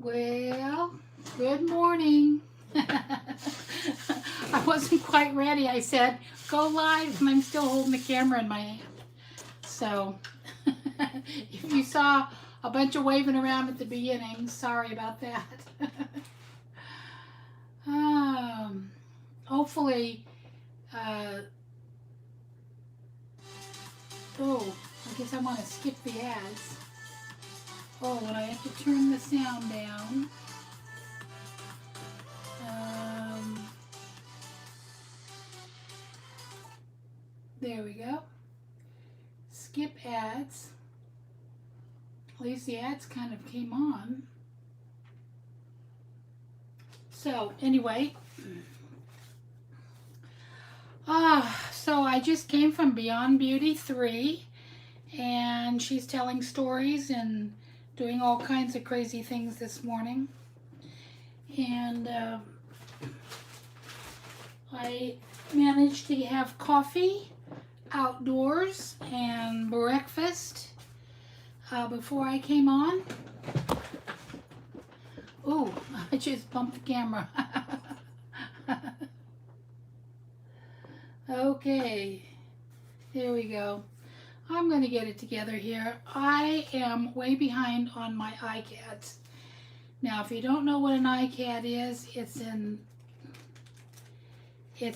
Well, good morning. I wasn't quite ready. I said, go live, and I'm still holding the camera in my hand. So, if you saw a bunch of waving around at the beginning, sorry about that. um, hopefully, oh, I guess I want to skip the ads. Oh, and I have to turn the sound down. There we go. Skip ads. At least the ads kind of came on. So anyway, so I just came from Beyond Beauty 3, and she's telling stories and doing all kinds of crazy things this morning. And I managed to have coffee outdoors and breakfast before I came on. Oh, I just bumped the camera. Okay, there we go. I'm going to get it together here. I am way behind on my ICADs. Now, if you don't know what an ICAD is, it's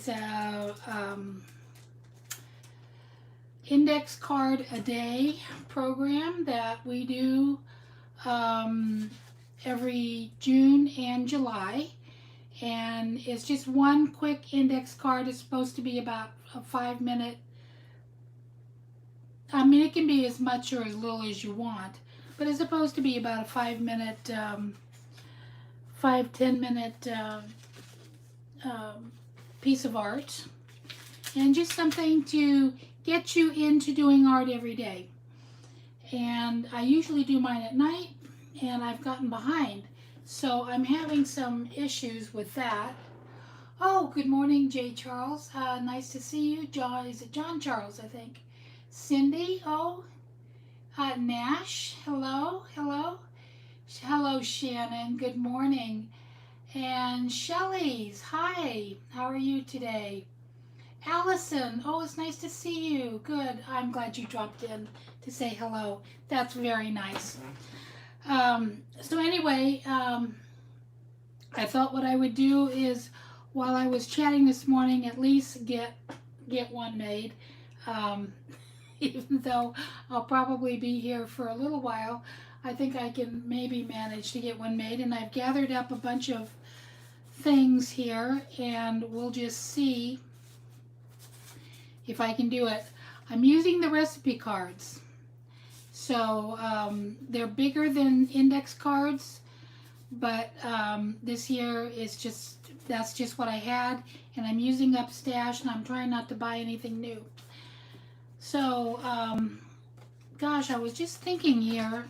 a index card a day program that we do every June and July, and it's just one quick index card. It's supposed to be about a 5-minute. I mean, it can be as much or as little as you want, but it's supposed to be about a 5-minute, 5-10 minute piece of art, and just something to get you into doing art every day. And I usually do mine at night, and I've gotten behind, so I'm having some issues with that. Oh, good morning, Jay Charles. Nice to see you. John, is it John Charles, I think? Cindy, oh. Nash, hello, hello. Hello, Shannon, good morning. And Shelley's, hi, how are you today? Allison, oh, it's nice to see you. Good, I'm glad you dropped in to say hello. That's very nice. So anyway, I thought what I would do is, while I was chatting this morning, at least get one made. Even though I'll probably be here for a little while, I think I can maybe manage to get one made. And I've gathered up a bunch of things here, and we'll just see if I can do it. I'm using the recipe cards. So they're bigger than index cards, but this year that's just what I had, and I'm using up stash, and I'm trying not to buy anything new. So, gosh, I was just thinking here,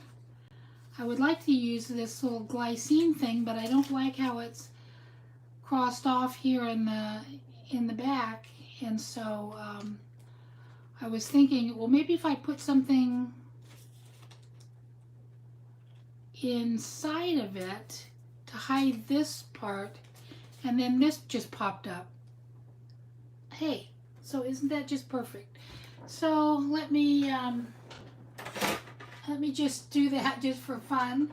I would like to use this little glycine thing, but I don't like how it's crossed off here in the back, and so I was thinking, well, maybe if I put something inside of it to hide this part, and then this just popped up. Hey, so isn't that just perfect? So let me just do that just for fun.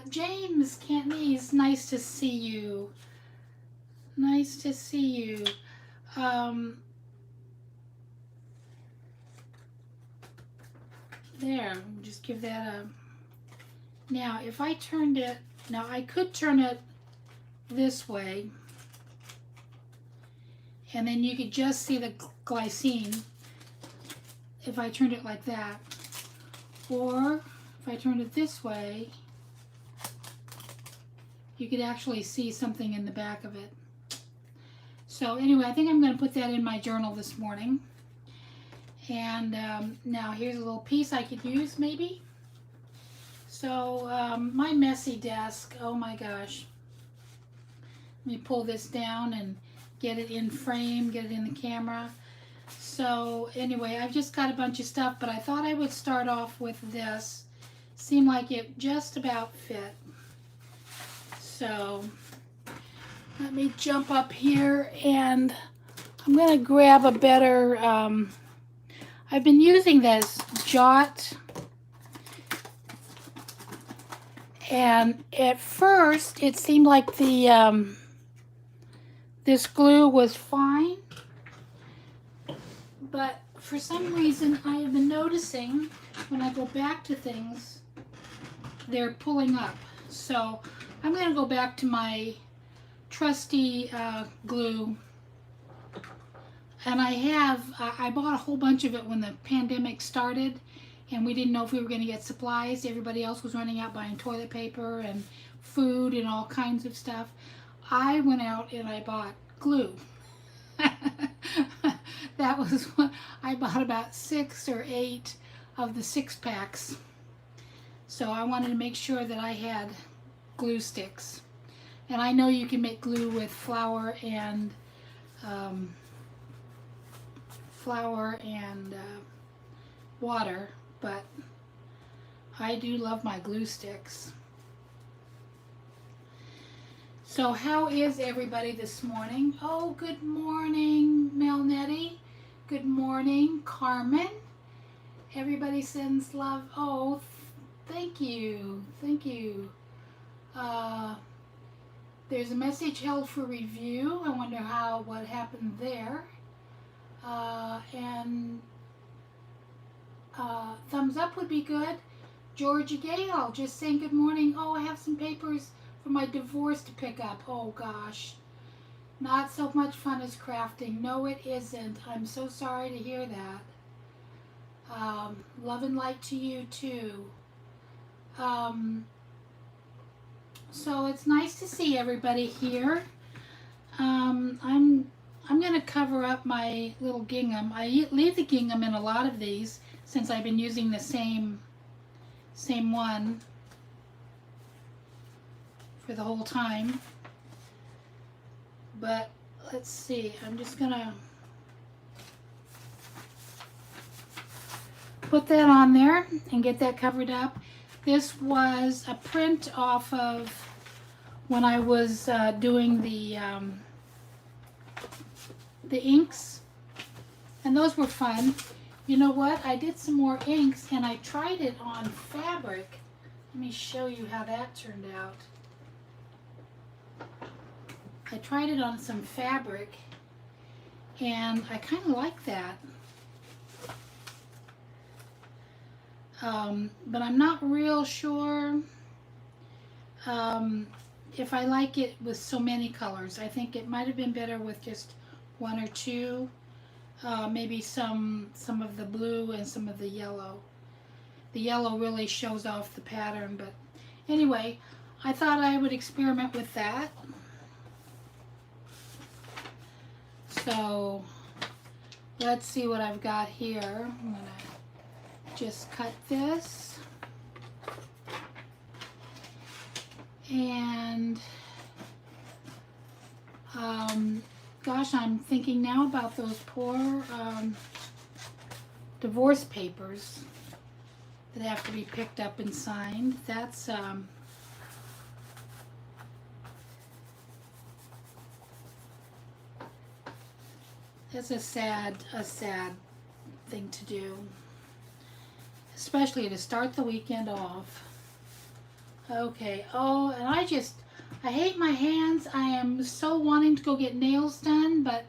James Cantonese, nice to see you. Nice to see you. There, just give that a. Now, if I turned it, now I could turn it this way, and then you could just see the glycine if I turned it like that. Or if I turned it this way, you could actually see something in the back of it. So anyway, I think I'm going to put that in my journal this morning. And now here's a little piece I could use maybe. So my messy desk, oh my gosh. Let me pull this down and get it in frame, get it in the camera. So anyway, I've just got a bunch of stuff, but I thought I would start off with this. Seemed like it just about fit. So let me jump up here and I'm going to grab a better, I've been using this Jot, and at first it seemed like the this glue was fine, but for some reason I have been noticing when I go back to things, they're pulling up. So I'm going to go back to my trusty glue. And I bought a whole bunch of it when the pandemic started, and we didn't know if we were going to get supplies. Everybody else was running out buying toilet paper and food and all kinds of stuff. I went out and I bought glue. That was what I bought, about 6 or 8 of the 6-packs. So I wanted to make sure that I had glue sticks. And I know you can make glue with flour and water, but I do love my glue sticks. So how is everybody this morning? Oh, good morning, Melnetti. Good morning, Carmen. Everybody sends love. Oh, thank you. Thank you. There's a message held for review. I wonder what happened there. Thumbs up would be good. Georgia Gale just saying good morning. Oh, I have some papers for my divorce to pick up. Oh gosh, not so much fun as crafting. No, it isn't. I'm so sorry to hear that. Love and light to you too. So it's nice to see everybody here. I'm going to cover up my little gingham. I leave the gingham in a lot of these since I've been using the same one for the whole time. But let's see, I'm just going to put that on there and get that covered up. This was a print off of when I was doing the inks, and those were fun. You know what? I did some more inks and I tried it on fabric. Let me show you how that turned out. I tried it on some fabric and I kind of like that. But I'm not real sure if I like it with so many colors. I think it might have been better with just 1 or 2. Maybe some of the blue and some of the yellow. The yellow really shows off the pattern, but anyway, I thought I would experiment with that. So let's see what I've got here. I'm gonna just cut this, and gosh, I'm thinking now about those poor divorce papers that have to be picked up and signed. That's a sad thing to do, especially to start the weekend off. Okay, oh, and I hate my hands. I am so wanting to go get nails done, but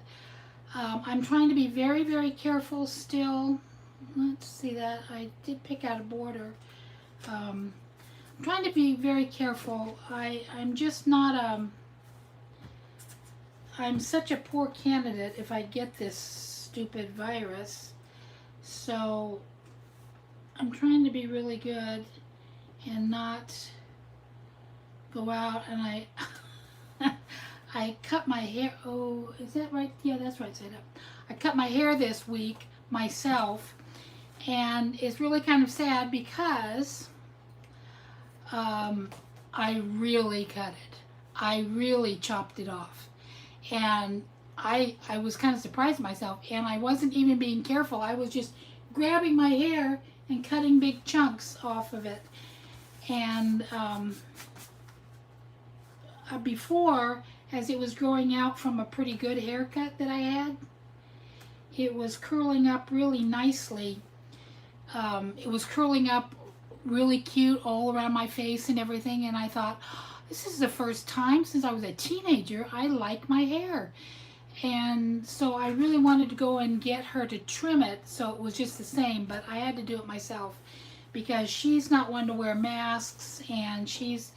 I'm trying to be very, very careful still. Let's see that. I did pick out a border. I'm trying to be very careful. I'm just not, I'm such a poor candidate if I get this stupid virus. So I'm trying to be really good and not go out, and I cut my hair. Oh, is that right? Yeah, that's right side up. I cut my hair this week myself, and it's really kind of sad because I really cut it. I really chopped it off, and I was kind of surprised myself, and I wasn't even being careful. I was just grabbing my hair and cutting big chunks off of it, and before, as it was growing out from a pretty good haircut that I had, it was curling up really nicely. It was curling up really cute all around my face and everything, and I thought, this is the first time since I was a teenager I like my hair. And so I really wanted to go and get her to trim it so it was just the same, but I had to do it myself because she's not one to wear masks, and she's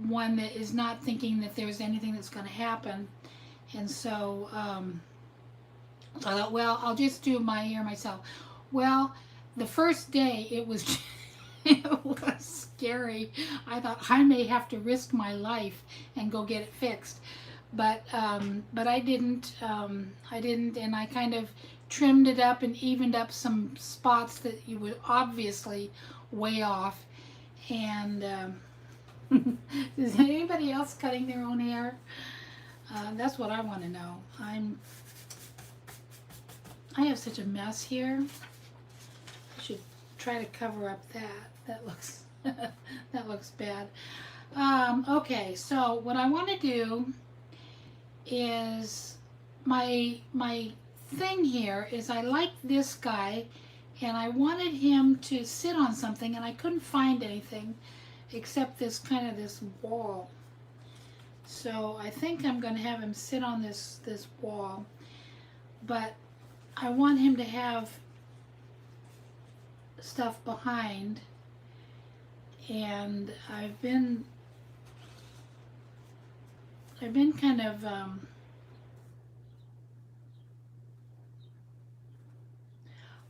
one that is not thinking that there's anything that's going to happen. And so I thought, well, I'll just do my hair myself. Well, the first day it was it was scary. I thought I may have to risk my life and go get it fixed, but I didn't. I didn't, and I kind of trimmed it up and evened up some spots that you would obviously way off. And is anybody else cutting their own hair? That's what I want to know. I have such a mess here. I should try to cover up that. That looks that looks bad. Okay, so what I want to do is my thing here is I like this guy, and I wanted him to sit on something, and I couldn't find anything except this kind of this wall. So I think I'm going to have him sit on this wall, but I want him to have stuff behind, and I've been kind of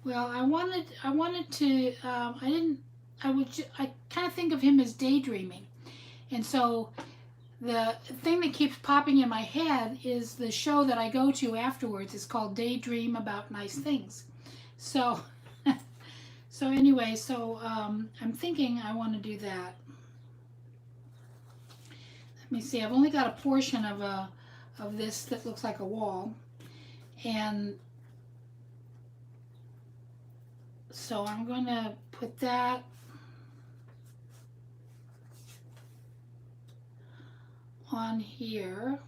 well, I wanted to I kind of think of him as daydreaming, and so the thing that keeps popping in my head is the show that I go to afterwards. It's called Daydream About Nice Things. So so anyway, so I'm thinking I want to do that. Let me see. I've only got a portion of this that looks like a wall, and so I'm going to put that on here.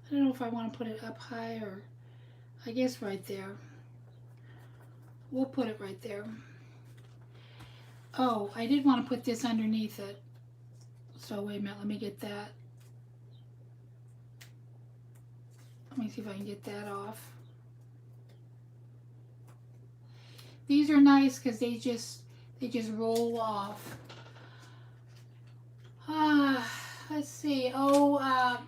I don't know if I want to put it up high or, I guess right there. We'll put it right there. Oh, I did want to put this underneath it. So wait a minute, let me get that. Let me see if I can get that off. These are nice because they just roll off. Let's see. Oh,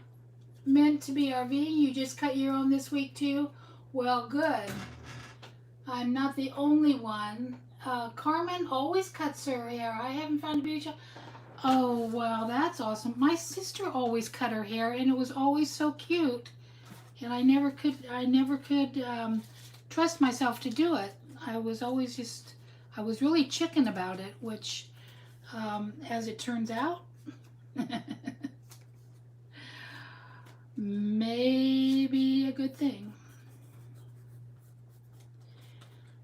meant to be RV. You just cut your own this week too? Well, good. I'm not the only one. Carmen always cuts her hair. I haven't found a beauty shop. Oh, well, that's awesome. My sister always cut her hair, and it was always so cute. And I never could trust myself to do it. I was always I was really chicken about it, which, as it turns out, maybe a good thing.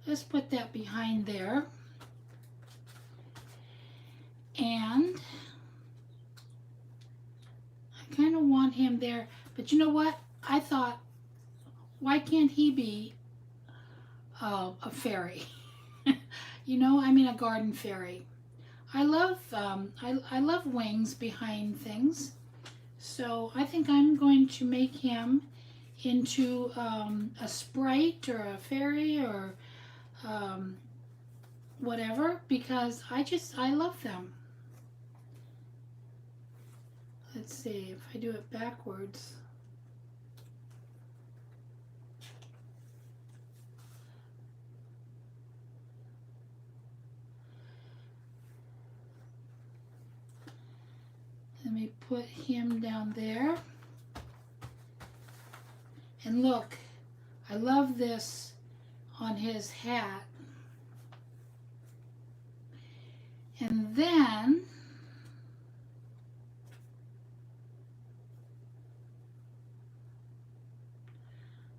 Let's put that behind there. And I kind of want him there, but you know what? I thought, why can't he be a fairy? You know, I mean a garden fairy. I love I love wings behind things, so I think I'm going to make him into a sprite or a fairy or whatever, because I love them. Let's see if I do it backwards. Let me put him down there. And look, I love this on his hat. And then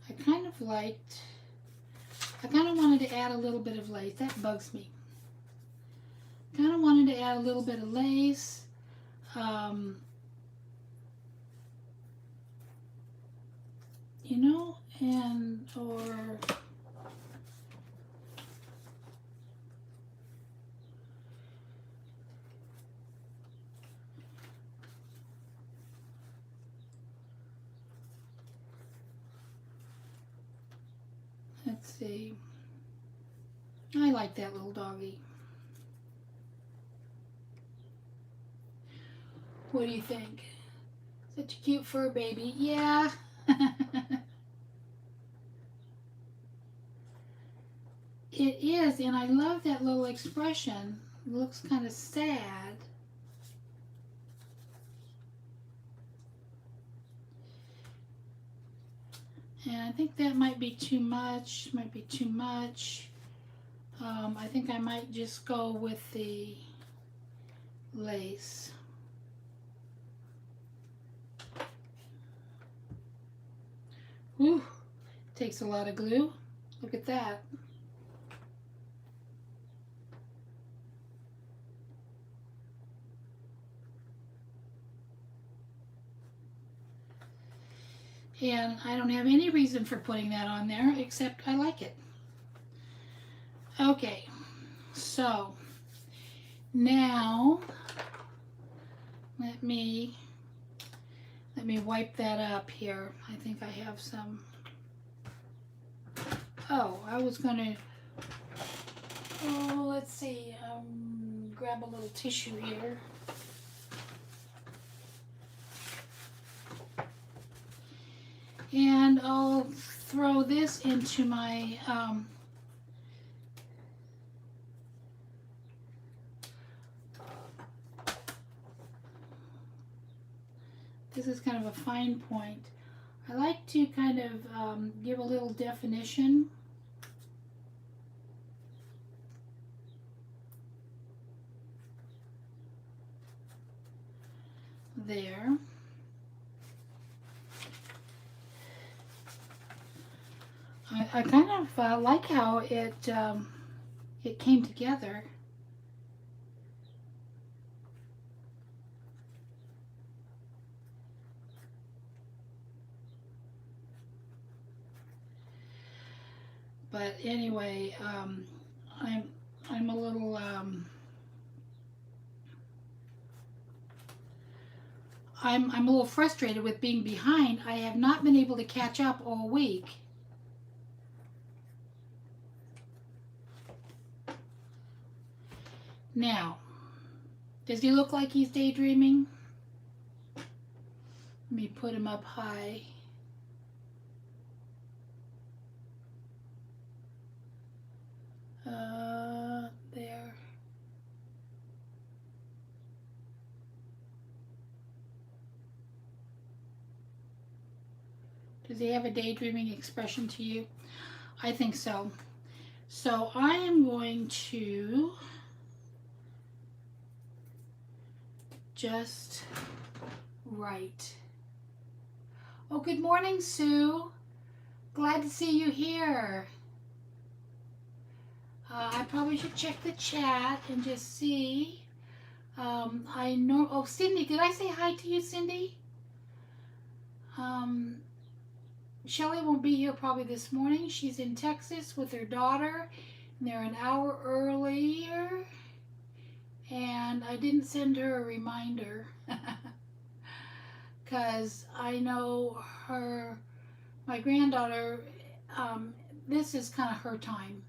I kind of wanted to add a little bit of lace. That bugs me. Kind of wanted to add a little bit of lace. you know, and or let's see. I like that little doggy. What do you think? Such a cute fur baby. Yeah. It is, and I love that little expression. It looks kind of sad. And I think that might be too much. Might be too much. I think I might just go with the lace. Whew, takes a lot of glue. Look at that. And I don't have any reason for putting that on there except I like it. Okay, so now let me wipe that up here. I think I have some. Oh, I was gonna. Oh, let's see. Grab a little tissue here. And I'll throw this into my this is kind of a fine point. I like to kind of give a little definition. There. I kind of like how it came together. But anyway, I'm a little I'm a little frustrated with being behind. I have not been able to catch up all week. Now, does he look like he's daydreaming? Let me put him up high. There. Does he have a daydreaming expression to you? I think so. So I am going to just write. Oh, good morning, Sue. Glad to see you here. I probably should check the chat and just see. I know. Oh, Cindy, did I say hi to you, Cindy? Shelly won't be here probably this morning. She's in Texas with her daughter, and they're an hour earlier. And I didn't send her a reminder because I know my granddaughter, this is kind of her time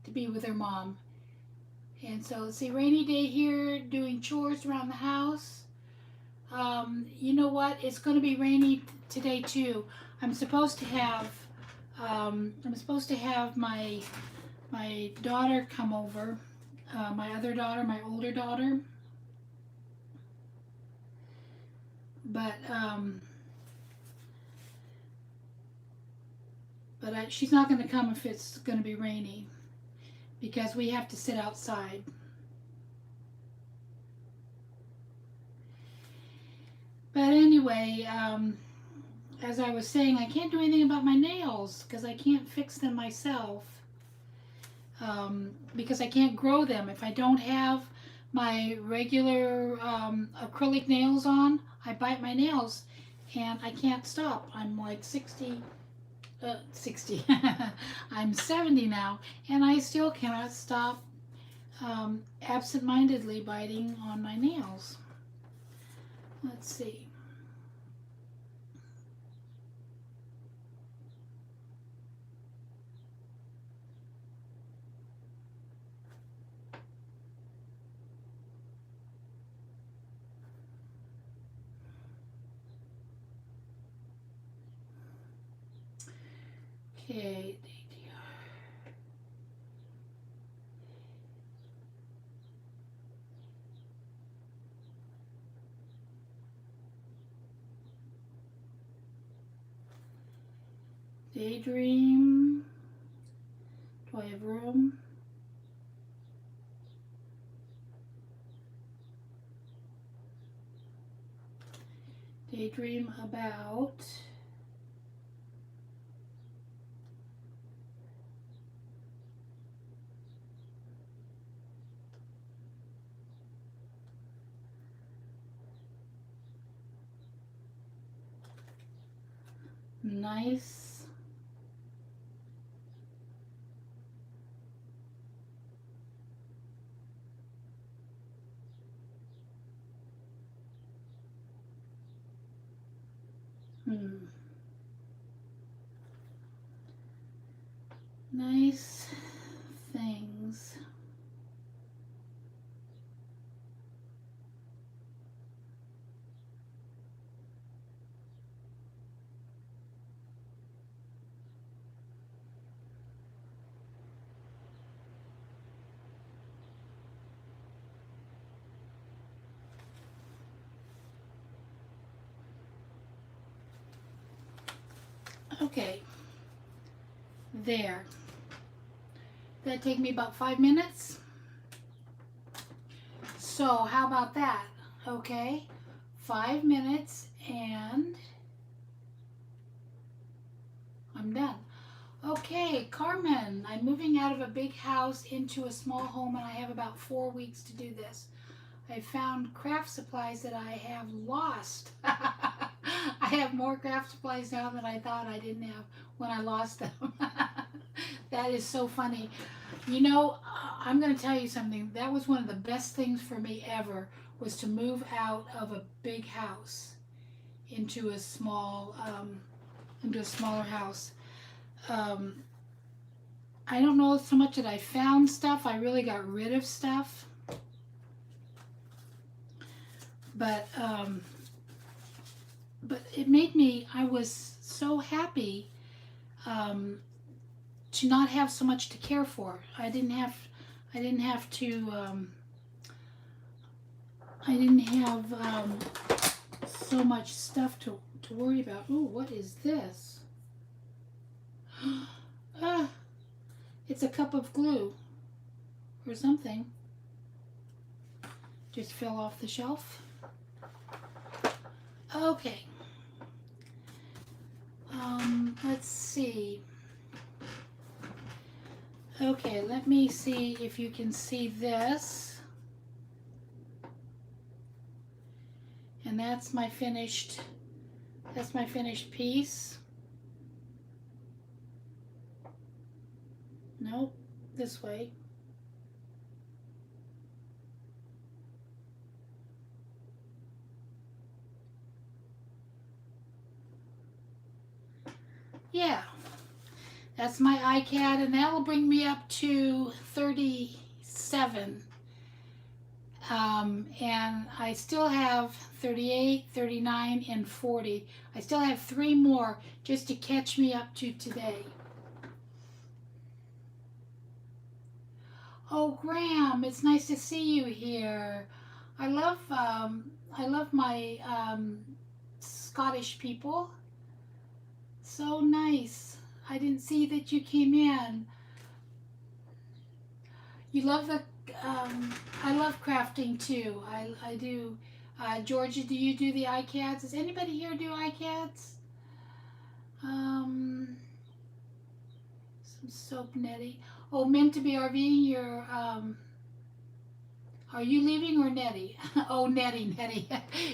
to be with her mom. And so let's see, rainy day here, doing chores around the house. You know what? It's going to be rainy today too. I'm supposed to have my daughter come over, my other daughter, my older daughter. But she's not going to come if it's going to be rainy, because we have to sit outside. But anyway, as I was saying, I can't do anything about my nails because I can't fix them myself, because I can't grow them. If I don't have my regular acrylic nails on, I bite my nails and I can't stop. I'm like 60 60. I'm 70 now, and I still cannot stop absent-mindedly biting on my nails. Let's see. Okay. Daydream. Do I have room? Daydream about nice nice things. Okay, there. That'd take me about 5 minutes. So how about that? Okay, 5 minutes and I'm done. Okay, Carmen, I'm moving out of a big house into a small home and I have about 4 weeks to do this. I found craft supplies that I have lost. I have more craft supplies now than I thought I didn't have when I lost them. That is so funny. You know, I'm going to tell you something. That was one of the best things for me ever, was to move out of a big house into a small, into a smaller house. I don't know so much that I found stuff. I really got rid of stuff. But it made me, I was so happy to not have so much to care for. I didn't have so much stuff to worry about. Ooh, what is this? It's a cup of glue or something. Just fell off the shelf. Okay. Let's see. Okay, let me see if you can see this. And that's my finished piece. Nope, this way. Yeah, that's my ICAD, and that'll bring me up to 37. And I still have 38, 39, and 40. I still have 3 more just to catch me up to today. Oh, Graham, it's nice to see you here. I love my Scottish people. So nice. I didn't see that you came in. You love the, I love crafting too. I do. Georgia, do you do the ICADs? Does anybody here do ICADs? Some soap netty. Oh, meant to be RVing, you're, are you leaving or Nettie? Oh, Nettie.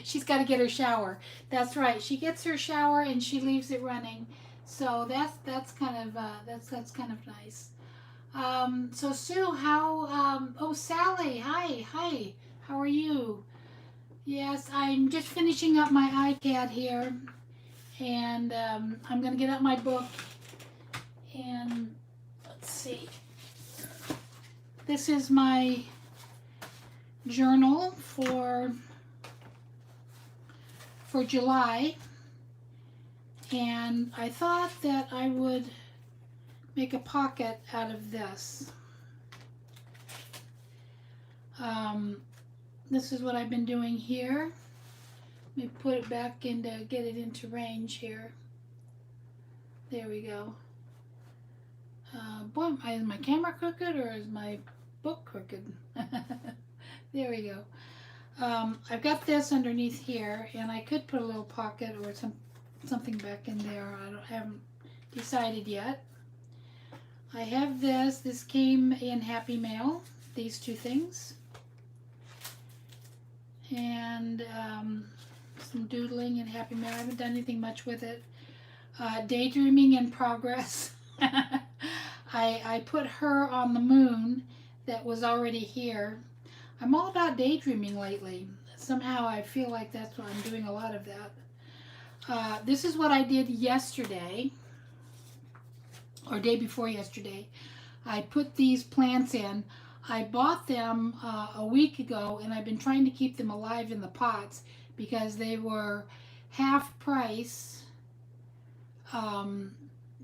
She's got to get her shower. That's right. She gets her shower and she leaves it running. So that's kind of that's kind of nice. So Sue, how oh Sally, hi, how are you? Yes, I'm just finishing up my ICAD here, and I'm gonna get out my book and let's see. This is my journal for July, and I thought that I would make a pocket out of this. This is what I've been doing here. Let me put it back into, get it into range here. There we go. Boy, is my camera crooked or is my book crooked? There we go. I've got this underneath here, and I could put a little pocket or something back in there. Haven't decided yet. I have this. This came in Happy Mail. These two things, and some doodling in Happy Mail. I haven't done anything much with it. Daydreaming in progress. I put her on the moon that was already here. I'm all about daydreaming lately. Somehow I feel like that's what I'm doing, a lot of that. This is what I did yesterday, or day before yesterday. I put these plants in. I bought them a week ago, and I've been trying to keep them alive in the pots because they were half price,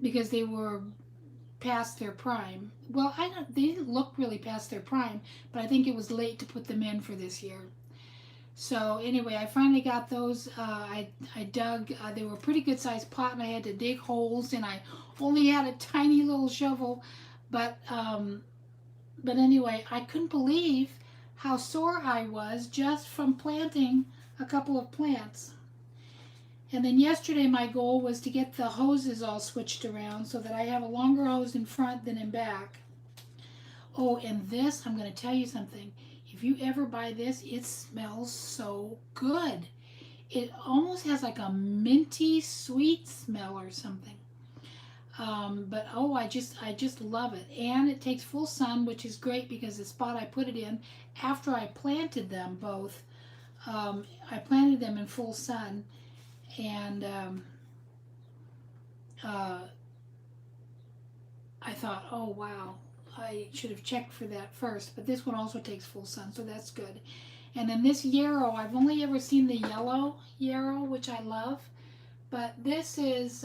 because they were past their prime. Well, they didn't look really past their prime, but I think it was late to put them in for this year. So anyway, I finally got those. I dug, they were a pretty good sized pot, and I had to dig holes, and I only had a tiny little shovel, but anyway, I couldn't believe how sore I was just from planting a couple of plants. And then yesterday my goal was to get the hoses all switched around so that I have a longer hose in front than in back. Oh, and this, I'm going to tell you something. If you ever buy this, it smells so good. It almost has like a minty sweet smell or something. But oh, I just love it. And it takes full sun, which is great because the spot I put it in after I planted them both, I planted them in full sun. And I thought, oh wow, I should have checked for that first, but this one also takes full sun, so that's good. And then this yarrow, I've only ever seen the yellow yarrow, which I love, but this is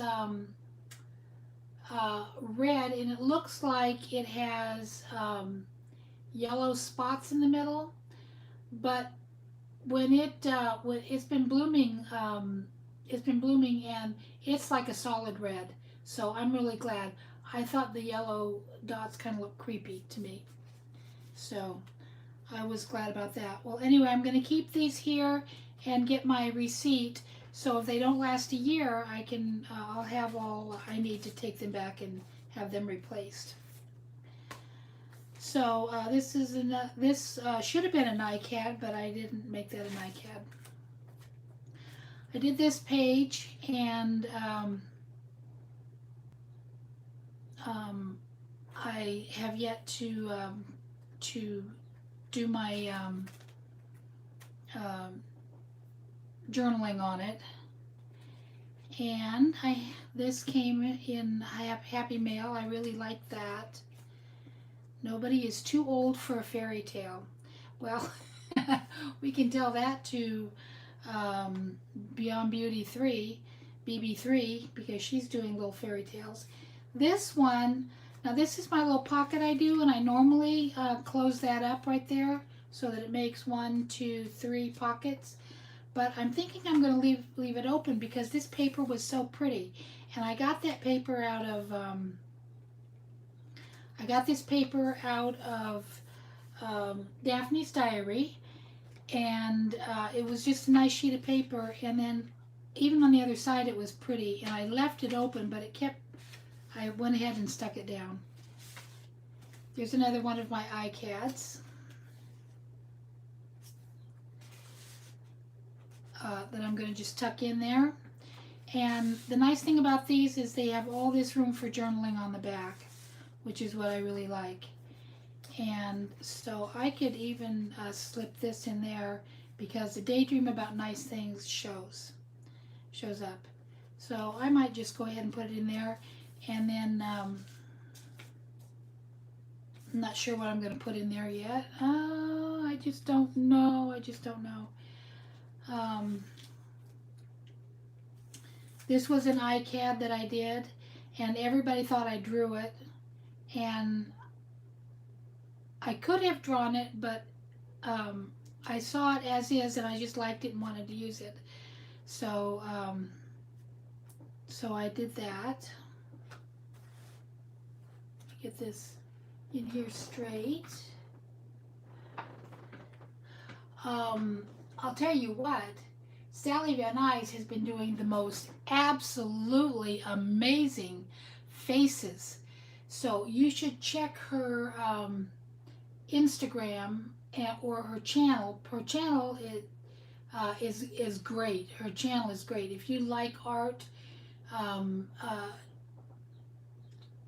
red, and it looks like it has yellow spots in the middle, but when it's been blooming, and it's like a solid red. So I'm really glad. I thought the yellow dots kind of look creepy to me. So I was glad about that. Well, anyway, I'm going to keep these here and get my receipt. So if they don't last a year, I'll have all I need to take them back and have them replaced. So this should have been an ICAD, but I didn't make that an ICAD. I did this page, and I have yet to do my journaling on it. And this came in Happy Mail. I really like that. Nobody is too old for a fairy tale. Well, we can tell that to Beyond Beauty 3, BB3, because she's doing little fairy tales. This one, now this is my little pocket I do, and I normally close that up right there so that it makes 1, 2, 3 pockets. But I'm thinking I'm going to leave it open because this paper was so pretty, and I got that paper out of Daphne's Diary, and it was just a nice sheet of paper, and then even on the other side it was pretty, and I left it open, but I went ahead and stuck it down. There's another one of my ICADs that I'm going to just tuck in there. And the nice thing about these is they have all this room for journaling on the back, which is what I really like. And so I could even slip this in there because the daydream about nice things shows up. So I might just go ahead and put it in there, and then I'm not sure what I'm going to put in there yet. I just don't know. Um, this was an ICAD that I did, and everybody thought I drew it, and I could have drawn it, but I saw it as is, and I just liked it and wanted to use it. So, so I did that. Get this in here straight. I'll tell you what, Sally Van Nuys has been doing the most absolutely amazing faces. So you should check her Instagram or her channel. Her channel is great. Her channel is great. If you like art,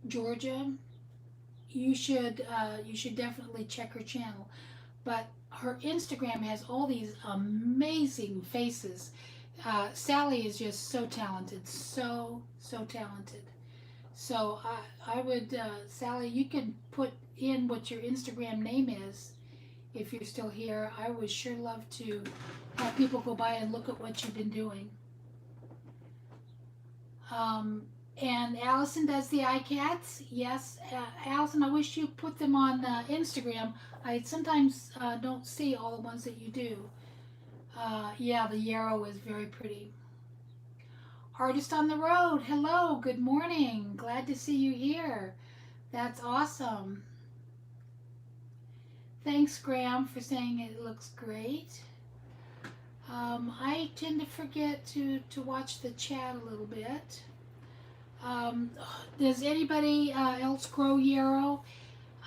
Georgia, you should definitely check her channel. But her Instagram has all these amazing faces. Sally is just so talented, so talented. So I would, Sally, you can put in what your Instagram name is if you're still here. I would sure love to have people go by and look at what you've been doing. And Allison does the ICADs. Yes, Allison, I wish you put them on Instagram. I sometimes don't see all the ones that you do. Yeah, the yarrow is very pretty. Artist on the Road, hello, good morning. Glad to see you here. That's awesome. Thanks, Graham, for saying it looks great. I tend to forget to watch the chat a little bit. Does anybody else grow yarrow?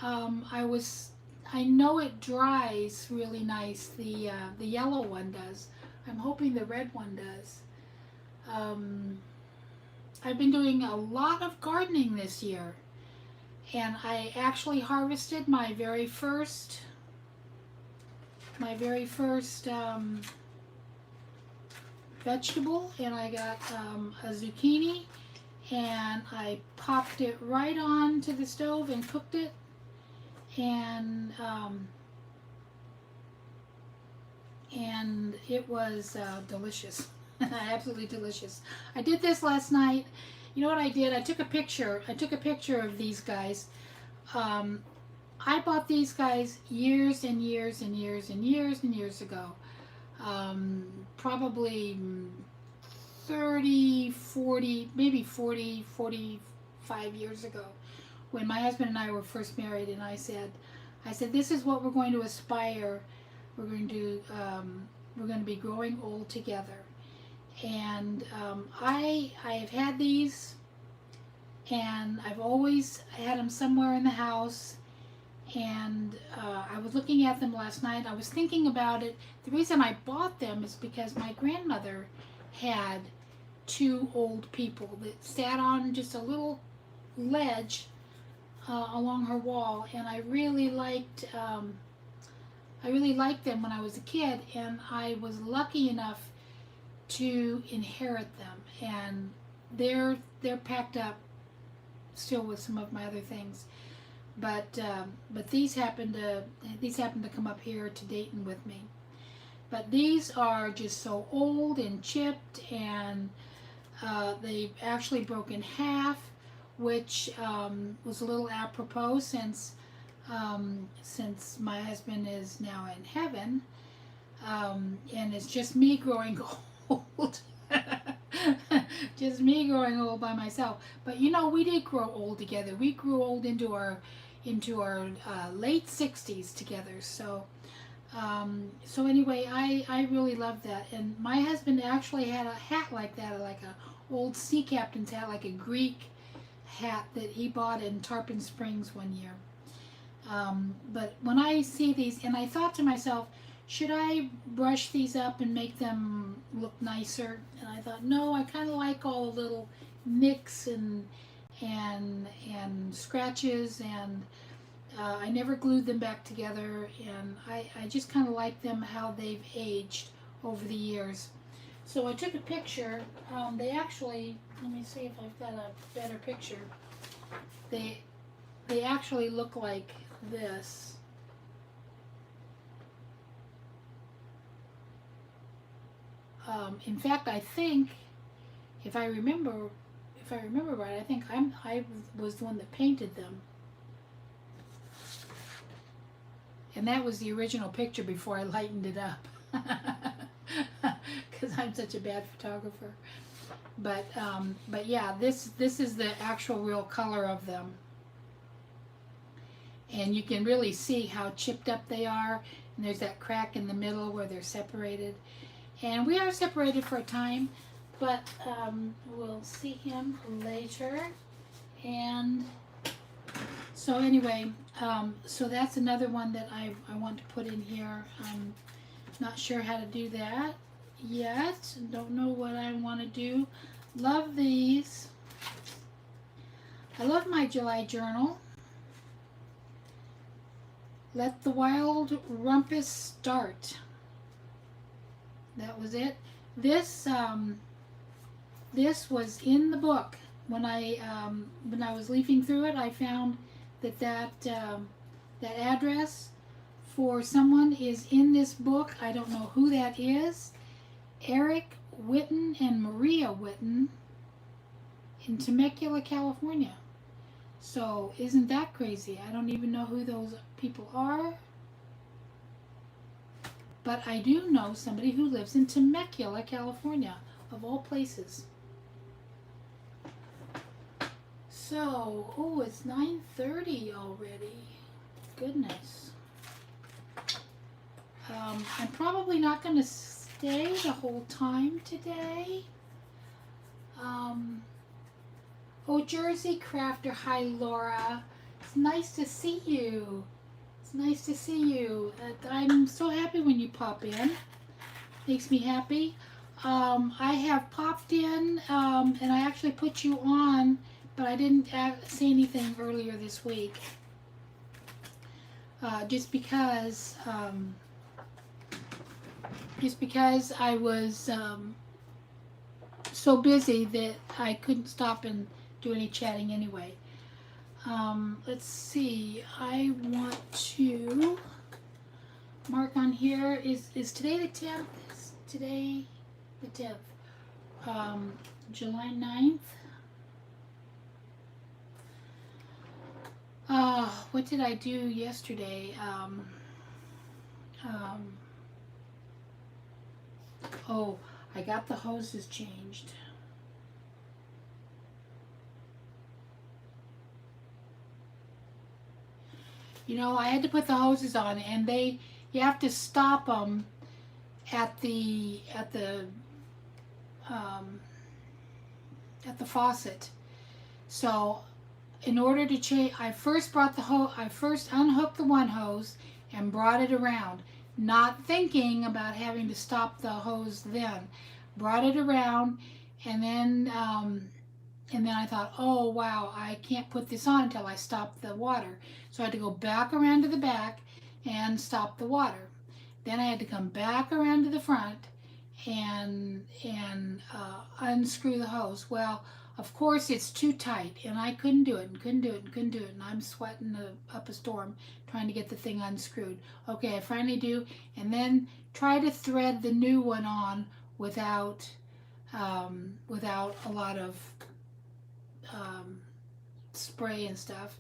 I know it dries really nice. The yellow one does. I'm hoping the red one does. I've been doing a lot of gardening this year, and I actually harvested my very first vegetable, and I got a zucchini, and I popped it right onto the stove and cooked it, and it was delicious. Absolutely delicious. I did this last night. You know what I did? I took a picture of these guys. I bought these guys years and years and years and years and years ago. Probably 30, 40, maybe 40, 45 years ago, when my husband and I were first married, and I said, this is what we're going to aspire. We're going to be growing old together. And I have had these, and I've always had them somewhere in the house. And I was looking at them last night. I was thinking about it. The reason I bought them is because my grandmother had two old people that sat on just a little ledge along her wall, and I really liked them when I was a kid, and I was lucky enough to inherit them, and they're packed up still with some of my other things, but these happen to come up here to Dayton with me. But these are just so old and chipped, and they've actually broken half, which was a little apropos since my husband is now in heaven, and it's just me growing old. Just me growing old by myself. But you know, we did grow old together. We grew old into our late 60s together. So anyway, I really love that. And my husband actually had a hat like that, like a old sea captain's hat, like a Greek hat that he bought in Tarpon Springs one year. But when I see these, and I thought to myself, should I brush these up and make them look nicer? And I thought, no, I kind of like all the little nicks and scratches, and I never glued them back together, and I just kind of like them how they've aged over the years. So I took a picture. They actually, let me see if I've got a better picture. They actually look like this. In fact, I think if I remember right, I think I was the one that painted them. And that was the original picture before I lightened it up. Because I'm such a bad photographer. But yeah, this is the actual real color of them. And you can really see how chipped up they are. And there's that crack in the middle where they're separated. And we are separated for a time, but we'll see him later. And so anyway, so that's another one that I want to put in here. I'm not sure how to do that yet. Don't know what I want to do. Love these. I love my July journal. Let the wild rumpus start. That was it. This was in the book. When I was leafing through it, I found that address for someone is in this book. I don't know who that is. Eric Witten and Maria Witten in Temecula, California. So isn't that crazy? I don't even know who those people are. But I do know somebody who lives in Temecula, California, of all places. So, oh, it's 9:30 already. Goodness. I'm probably not going to stay the whole time today. Oh, Jersey Crafter, hi Laura. It's nice to see you. It's nice to see you. I'm so happy when you pop in. Makes me happy. I have popped in and I actually put you on, but I didn't say anything earlier this week. Just because I was so busy that I couldn't stop and do any chatting anyway. Let's see, I want to mark on here, is today the 10th? Is today the 10th? July 9th? What did I do yesterday? Oh, I got the hoses changed. You know, I had to put the hoses on, and you have to stop them at the faucet. So, in order to change, I first unhooked the one hose and brought it around, not thinking about having to stop the hose then. Brought it around, and then I thought, oh wow, I can't put this on until I stop the water. So I had to go back around to the back and stop the water. Then I had to come back around to the front and unscrew the hose. Well, of course it's too tight, and I couldn't do it, and I'm sweating up a storm trying to get the thing unscrewed. Okay, I finally do, and then try to thread the new one on without a lot of spray and stuff.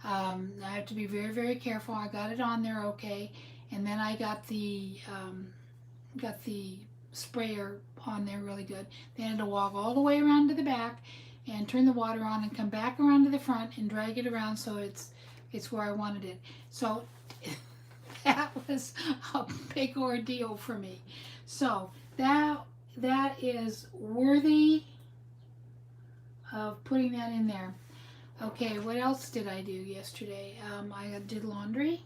I have to be very, very careful. I got it on there okay, and then I got the sprayer on there really good. Then I had to walk all the way around to the back and turn the water on and come back around to the front and drag it around so it's where I wanted it. So that was a big ordeal for me. So that is worthy of putting that in there. Okay, what else did I do yesterday? I did laundry.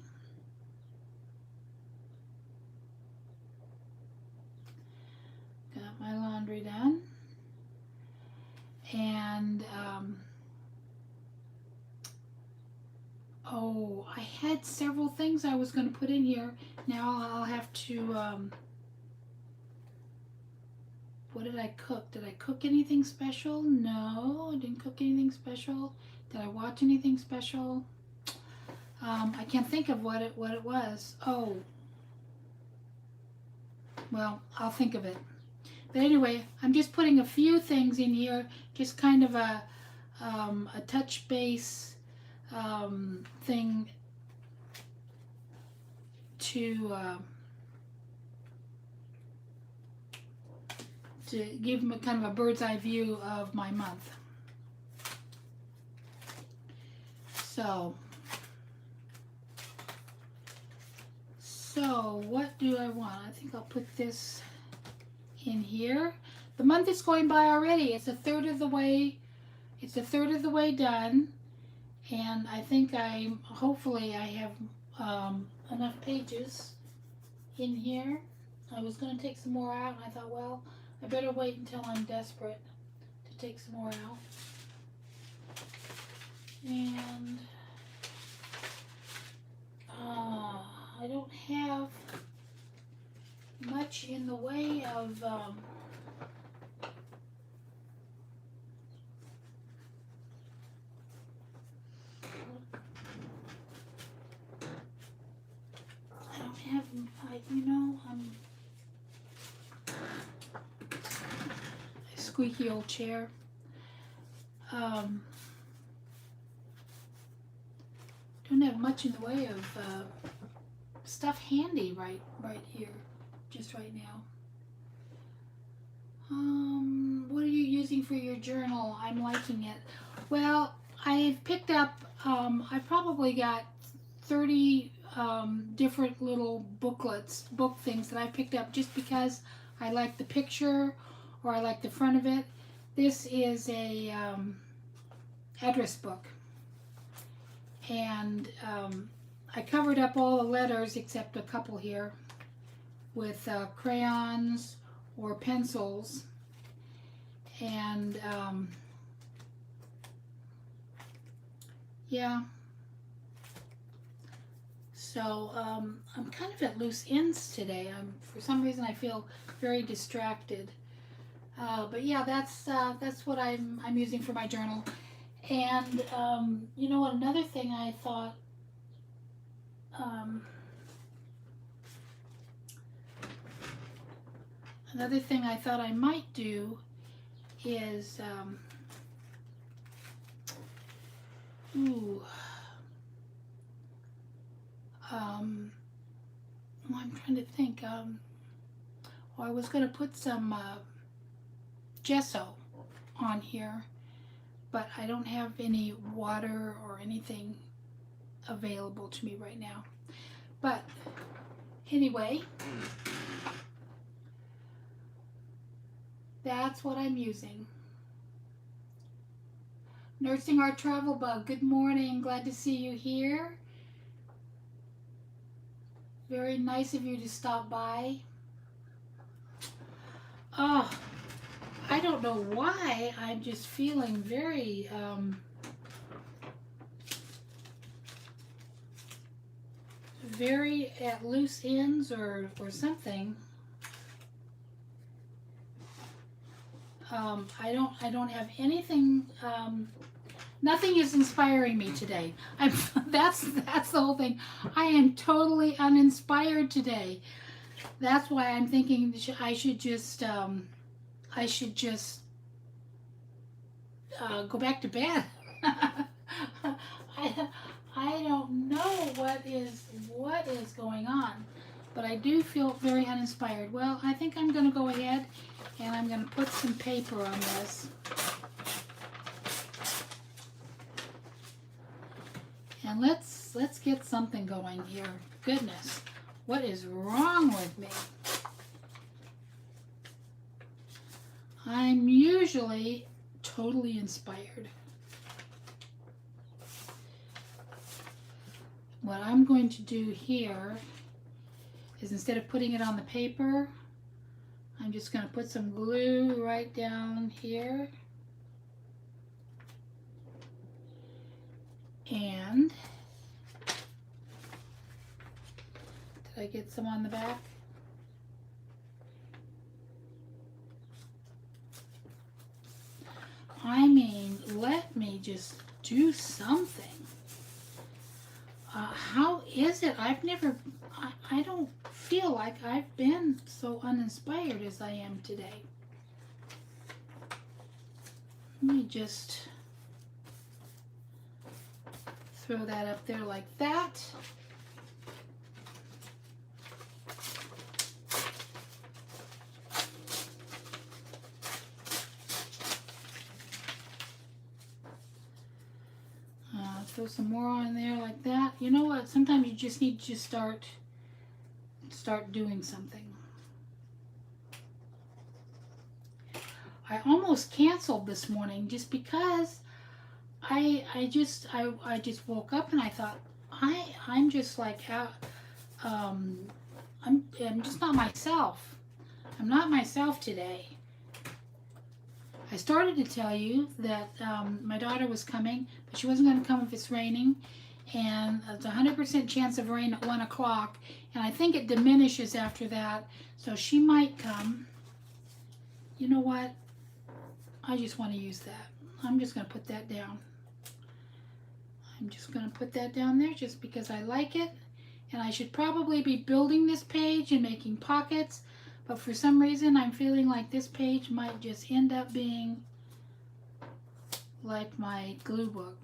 my laundry done. And, oh, I had several things I was going to put in here. Now I'll have to, what did I cook? Did I cook anything special? No, I didn't cook anything special. Did I watch anything special? I can't think of what it was. Oh, well, I'll think of it. But anyway, I'm just putting a few things in here, just kind of a touch base thing to give them a kind of a bird's eye view of my month. So what do I want? I think I'll put this in here. The month is going by already. It's a third of the way. It's a third of the way done, and I think hopefully I have enough pages in here. I was going to take some more out, and I thought, well, I better wait until I'm desperate to take some more out. And I don't have much in the way of a squeaky old chair. Don't have much in the way of stuff handy right here, just right now. What are you using for your journal? I'm liking it. Well, I've picked up, I probably got 30 different little booklets, book things that I picked up just because I like the picture or I like the front of it. This is a address book. And I covered up all the letters except a couple here with crayons or pencils. And yeah. So I'm kind of at loose ends today. For some reason I feel very distracted. But yeah, that's what I'm using for my journal. And you know what? Another thing I thought I might do is well, I'm trying to think. Well, I was going to put some gesso on here, but I don't have any water or anything available to me right now. But anyway, that's what I'm using. Nursing Our Travel Bug, good morning. Glad to see you here. Very nice of you to stop by. Oh, I don't know why. I'm just feeling very very at loose ends or something. I don't have anything. Nothing is inspiring me today. That's the whole thing. I am totally uninspired today. That's why I'm thinking I should just go back to bed. I don't know what is going on, but I do feel very uninspired. Well, I think I'm going to go ahead and I'm going to put some paper on this. And let's get something going here. Goodness, what is wrong with me? I'm usually totally inspired. What I'm going to do here is instead of putting it on the paper, I'm just going to put some glue right down here. And did I get some on the back? I mean, let me just do something. How is it? I don't feel like I've been so uninspired as I am today. Let me just throw that up there like that. Throw some more on there like that. You know what? Sometimes you just need to start doing something. I almost canceled this morning just because I just woke up and I thought I'm just like out. I'm just not myself. I'm not myself today. I started to tell you that my daughter was coming, but she wasn't going to come if it's raining, and it's a 100% chance of rain at 1 o'clock, and I think it diminishes after that, so she might come. You know what? I just want to use that. I'm just going to put that down. I'm just going to put that down there just because I like it, and I should probably be building this page and making pockets. But for some reason, I'm feeling like this page might just end up being like my glue book.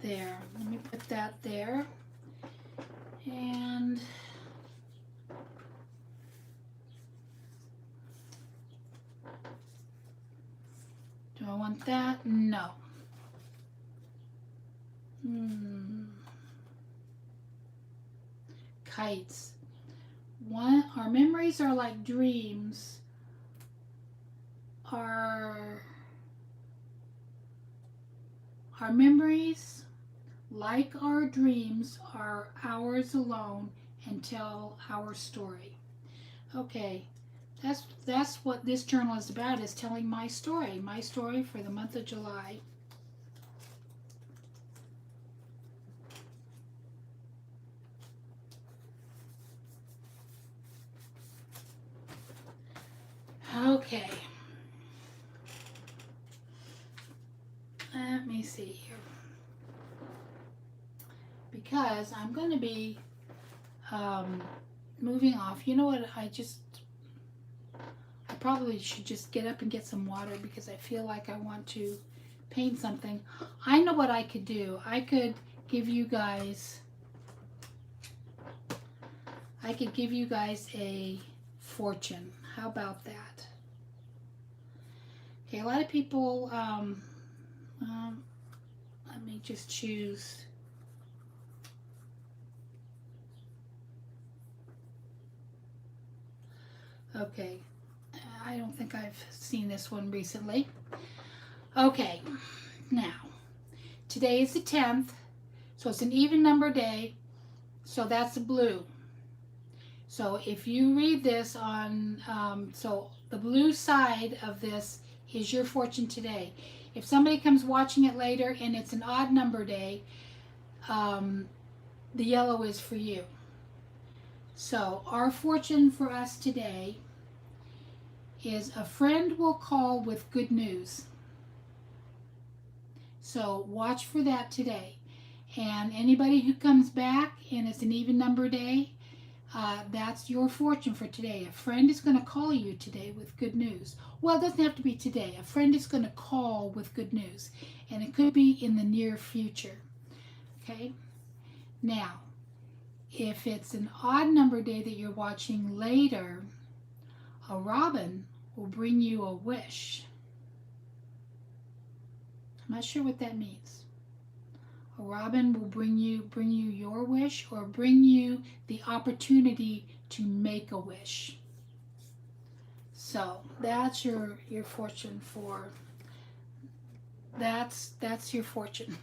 There. Let me put that there. And do I want that? No. Kites. Our memories are like dreams. Our memories, like our dreams, are ours alone and tell our story. Okay, that's what this journal is about, is telling my story for the month of July. Okay. Let me see here. Because I'm going to be moving off. You know what? I probably should just get up and get some water because I feel like I want to paint something. I know what I could do. I could give you guys a fortune. How about that? Okay, a lot of people, let me just choose. Okay, I don't think I've seen this one recently. Okay, now, today is the 10th, so it's an even number day, so that's a blue. So if you read this on, so the blue side of this is your fortune today. If somebody comes watching it later and it's an odd number day, the yellow is for you. So our fortune for us today is a friend will call with good news. So watch for that today. And anybody who comes back and it's an even number day, that's your fortune for today. A friend is going to call you today with good news. Well, it doesn't have to be today. A friend is going to call with good news. And it could be in the near future. Okay? Now, if it's an odd number day that you're watching later, a robin will bring you a wish. I'm not sure what that means. A robin will bring you your wish, or bring you the opportunity to make a wish. So that's your fortune for. That's your fortune.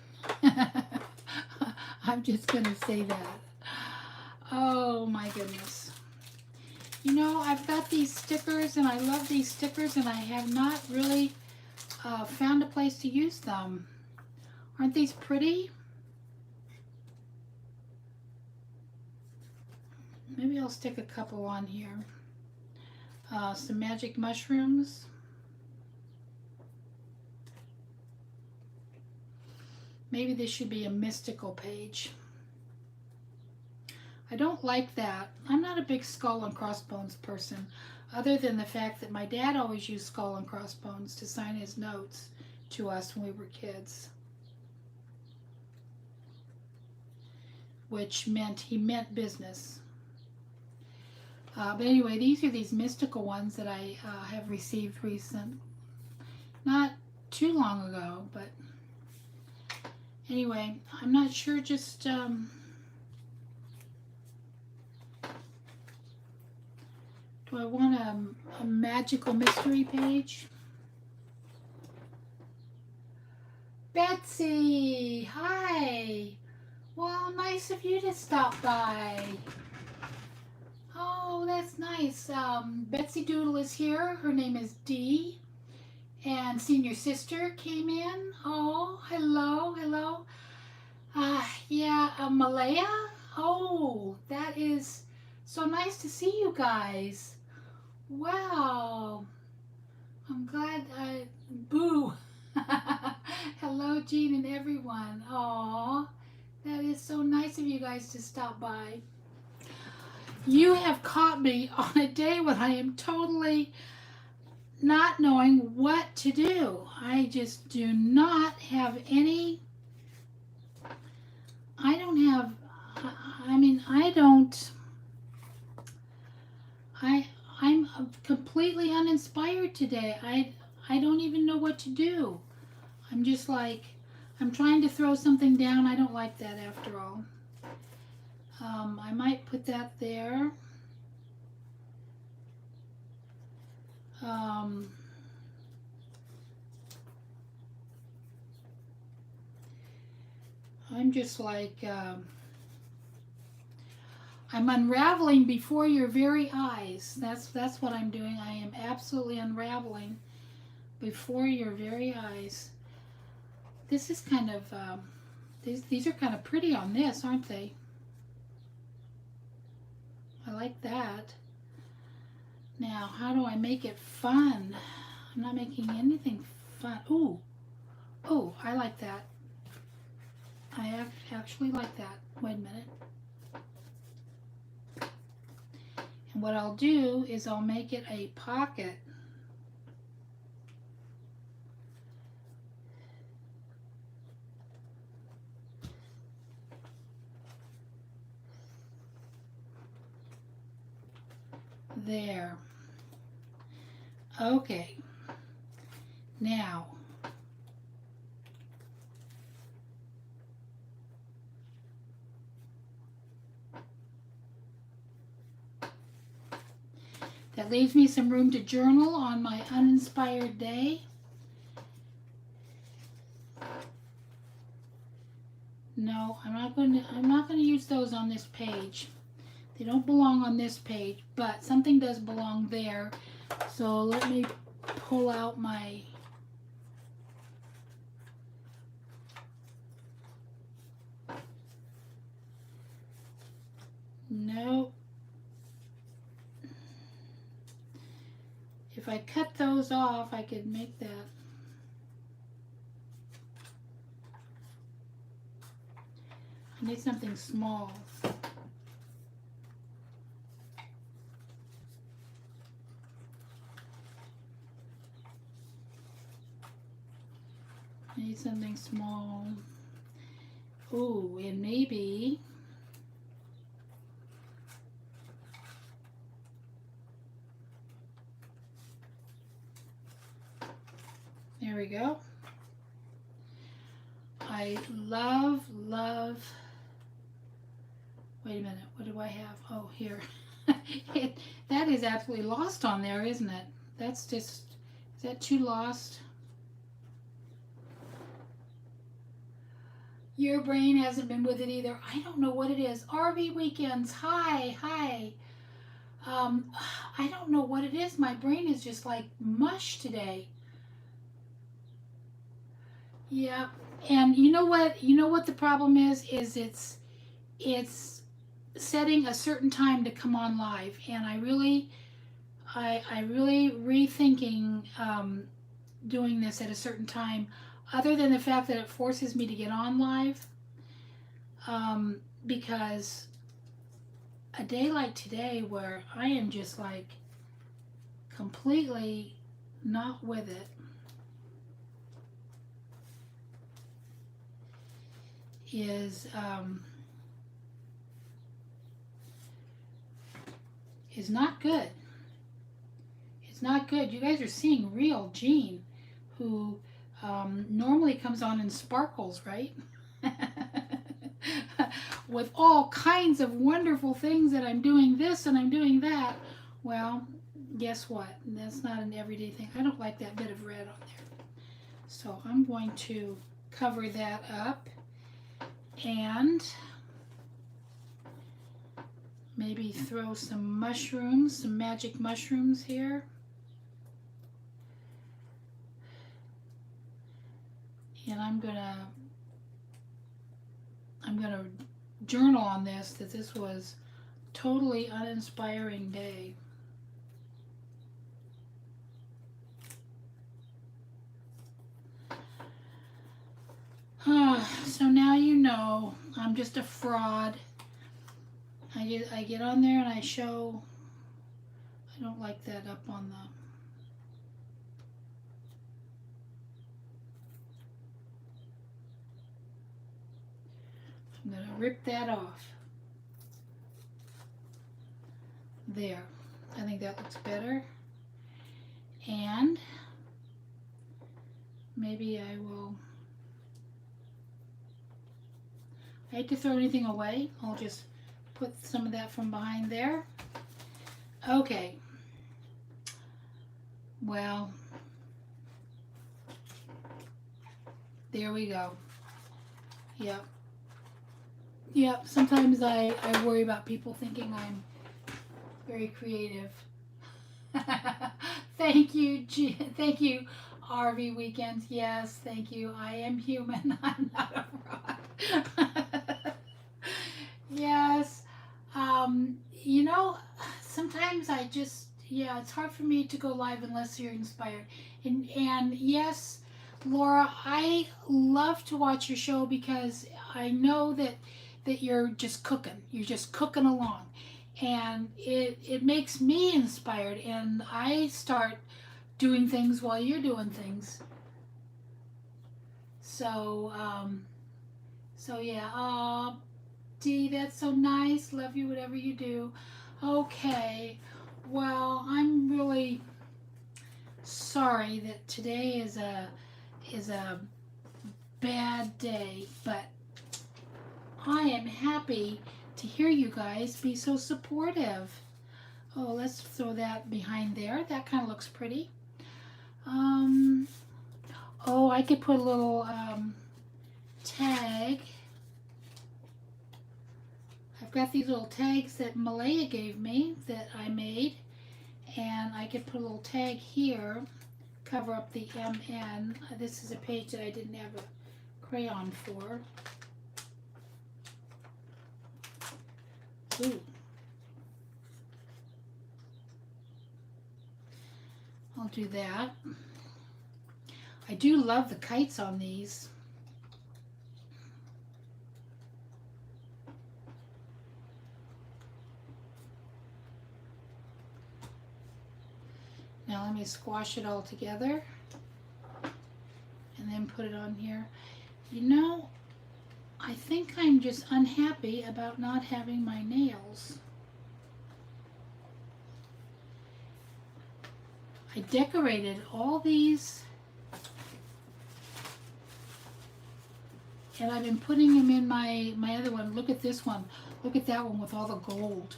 I'm just gonna say that. Oh my goodness. You know, I've got these stickers and I love these stickers and I have not really found a place to use them. Aren't these pretty? Maybe I'll stick a couple on here. Some magic mushrooms. Maybe this should be a mystical page. I don't like that. I'm not a big skull and crossbones person, other than the fact that my dad always used skull and crossbones to sign his notes to us when we were kids. Which meant he meant business. But anyway, these are these mystical ones that I have received not too long ago, but anyway, I'm not sure just do I want a magical mystery page? Betsy, hi. Well, nice of you to stop by. Oh, that's nice. Betsy Doodle is here. Her name is Dee. And senior sister came in. Oh, hello, hello. Yeah, Malaya. Oh, that is so nice to see you guys. Wow. I'm glad boo. Hello, Jeanne and everyone. Aw, that is so nice of you guys to stop by. You have caught me on a day when I am totally not knowing what to do. I just do not have any, I'm completely uninspired today. I don't even know what to do. I'm just like, I'm trying to throw something down. I don't like that after all. I might put that there. I'm just like, I'm unraveling before your very eyes. That's what I'm doing. I am absolutely unraveling before your very eyes. This is kind of, these are kind of pretty on this, aren't they? I like that. Now, how do I make it fun? I'm not making anything fun. Ooh, oh, I like that. I actually like that. Wait a minute. And what I'll do is I'll make it a pocket. There. Okay. Now, that leaves me some room to journal on my uninspired day. No, I'm not going to use those on this page. They don't belong on this page, but something does belong there. So let me pull out my nope. If I cut those off, I could make that. I need something small. I need something small. Ooh, and maybe there we go. I love, wait a minute, what do I have? Oh, here. That is absolutely lost on there, isn't it? That's just, is that too lost? Your brain hasn't been with it either. I don't know what it is. RV weekends. Hi, hi. Um, I don't know what it is. My brain is just like mush today. Yeah. And you know what? You know what the problem is? Is it's setting a certain time to come on live, and I really rethinking doing this at a certain time. Other than the fact that it forces me to get on live, because a day like today where I am just like completely not with it is not good. It's not good. You guys are seeing real Jeanne, who normally comes on in sparkles, right? With all kinds of wonderful things that I'm doing this and I'm doing that. Well, guess what? That's not an everyday thing. I don't like that bit of red on there. So I'm going to cover that up and maybe throw some mushrooms, some magic mushrooms here. And I'm gonna journal on this, that this was totally uninspiring day. So now you know I'm just a fraud. I get on there and I show. I don't like that up on the. I'm going to rip that off. There. I think that looks better. And maybe I will. I hate to throw anything away. I'll just put some of that from behind there. Okay. Well, there we go. Yep. Yep, sometimes I worry about people thinking I'm very creative. Thank you, thank you, RV Weekends. Yes, thank you. I am human. I'm not a fraud. Yes. You know, sometimes I just, yeah, it's hard for me to go live unless you're inspired. And yes, Laura, I love to watch your show because I know that you're just cooking. You're just cooking along. And it makes me inspired, and I start doing things while you're doing things. So, so yeah. Dee, that's so nice. Love you, whatever you do. Okay. Well, I'm really sorry that today is a bad day, but I am happy to hear you guys be so supportive. Oh, let's throw that behind there. That kind of looks pretty. Oh, I could put a little tag. I've got these little tags that Malaya gave me that I made, and I could put a little tag here, cover up the MN. This is a page that I didn't have a crayon for. Ooh. I'll do that. I do love the kites on these. Now let me squash it all together and then put it on here. You know, I think I'm just unhappy about not having my nails. I decorated all these, and I've been putting them in my other one. Look at this one. Look at that one with all the gold.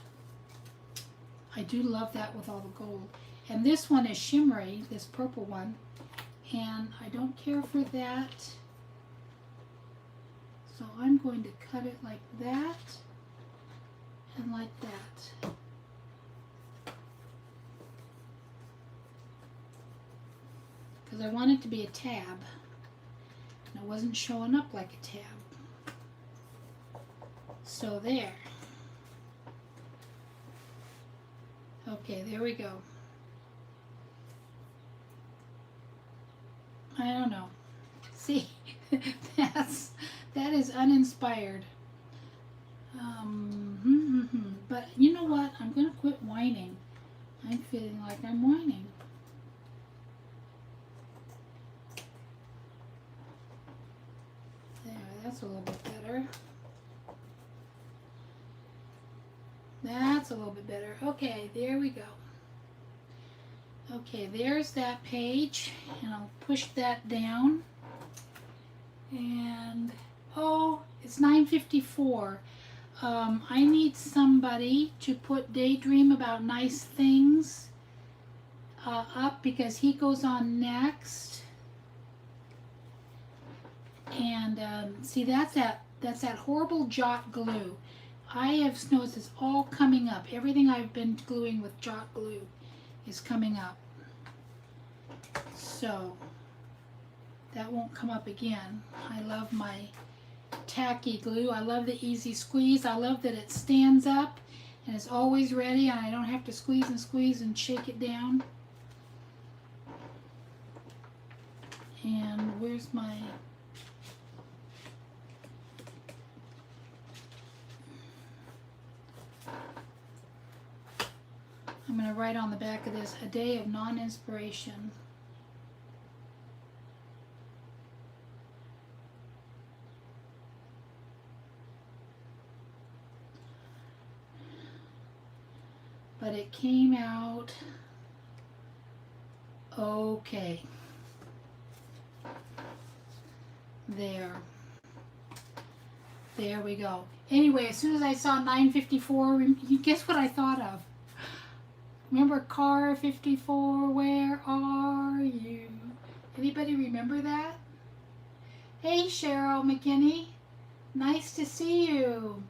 I do love that with all the gold. And this one is shimmery, this purple one, and I don't care for that. So I'm going to cut it like that and like that. Because I want it to be a tab. And it wasn't showing up like a tab. So there. Okay, there we go. I don't know. See, that is uninspired. But you know what? I'm gonna quit whining. I'm feeling like I'm whining. There, that's a little bit better. That's a little bit better. Okay, there we go. Okay, there's that page, and I'll push that down. And, oh, it's 9:54. I need somebody to put Daydream About Nice Things up because he goes on next. And see, that's that horrible jot glue. I have noticed it's all coming up. Everything I've been gluing with jot glue is coming up. So that won't come up again. I love my tacky glue. I love the easy squeeze. I love that it stands up and it's always ready and I don't have to squeeze and shake it down. And where's my... I'm going to write on the back of this, a day of non-inspiration. But it came out okay. There we go. Anyway, as soon as I saw 9:54, you guess what I thought of? Remember Car 54, where are you? Anybody remember that? Hey, Cheryl McKinney. Nice to see you.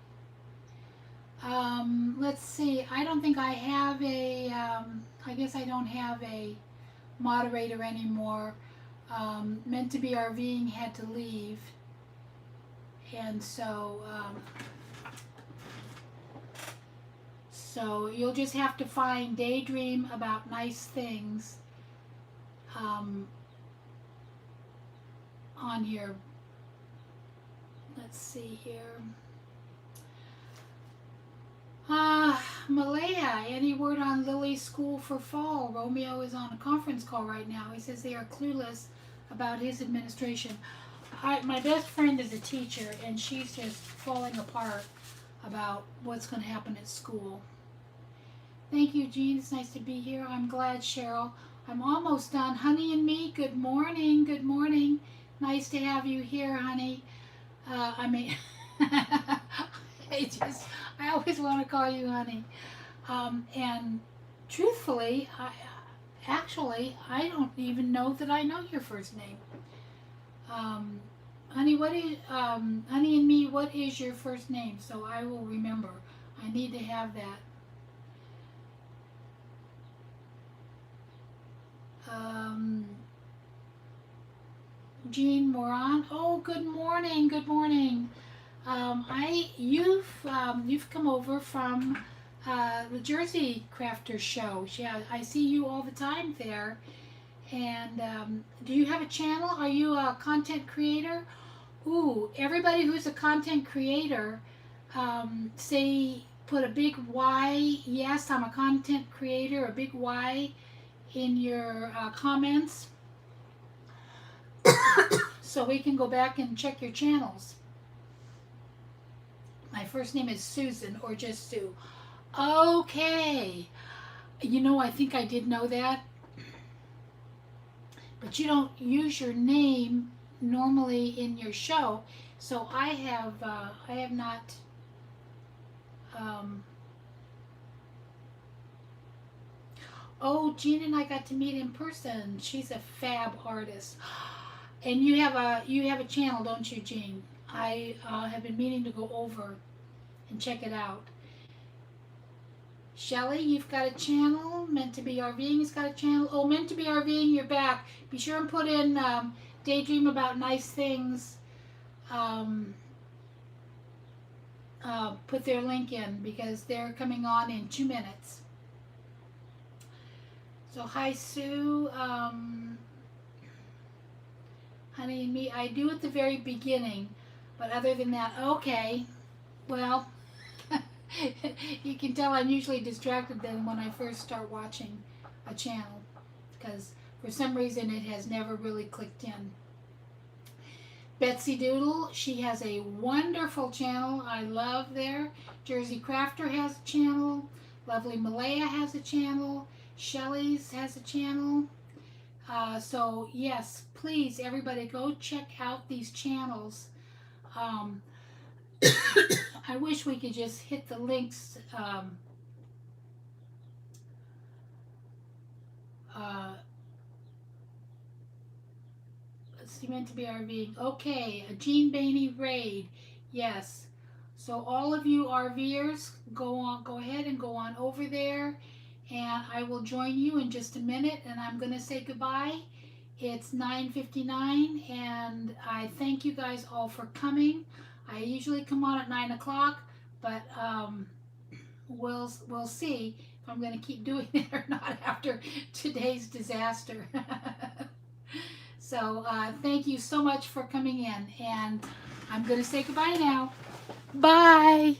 Let's see. I don't think I have a, I guess I don't have a moderator anymore. Meant to be RVing had to leave. And so, so you'll just have to find Daydream About Nice Things on here. Let's see here. Malaya, any word on Lily's school for fall? Romeo is on a conference call right now. He says they are clueless about his administration. My best friend is a teacher, and she's just falling apart about what's going to happen at school. Thank you, Jean. It's nice to be here. I'm glad, Cheryl. I'm almost done. Honey and me, good morning. Good morning. Nice to have you here, honey. I always want to call you honey. And truthfully, I don't even know that I know your first name. Honey, honey and me, what is your first name? So I will remember. I need to have that. Jean Moran. Oh, good morning. Good morning. You've come over from the Jersey Crafters show. Yeah, I see you all the time there. And do you have a channel? Are you a content creator? Ooh, everybody who's a content creator, put a big Y. Yes, I'm a content creator. A big Y in your comments, so we can go back and check your channels. My first name is Susan, or just Sue. Okay. You know, I think I did know that. But you don't use your name normally in your show, so I have not. Oh, Jean and I got to meet in person. She's a fab artist, and you have a channel, don't you, Jean? I have been meaning to go over and check it out. Shelly, you've got a channel. Meant to Be RVing has got a channel. Oh, Meant to Be RVing, you're back. Be sure and put in Daydream About Nice Things. Put their link in because they're coming on in 2 minutes. So hi Sue, honey and me. I do at the very beginning, but other than that, okay. Well, you can tell I'm usually distracted then when I first start watching a channel because for some reason it has never really clicked in. Betsy Doodle, she has a wonderful channel I love there. Jersey Crafter has a channel. Lovely Malaya has a channel. Shelly's has a channel. So yes, please everybody go check out these channels. I wish we could just hit the links. Let's see, Meant to Be RVing. Okay, a Jeanne Baney raid. Yes. So all of you RVers, go ahead and go on over there, and I will join you in just a minute. And I'm going to say goodbye. It's 9:59, and I thank you guys all for coming. I usually come on at 9 o'clock, but we'll see if I'm going to keep doing it or not after today's disaster. So thank you so much for coming in, and I'm going to say goodbye now. Bye.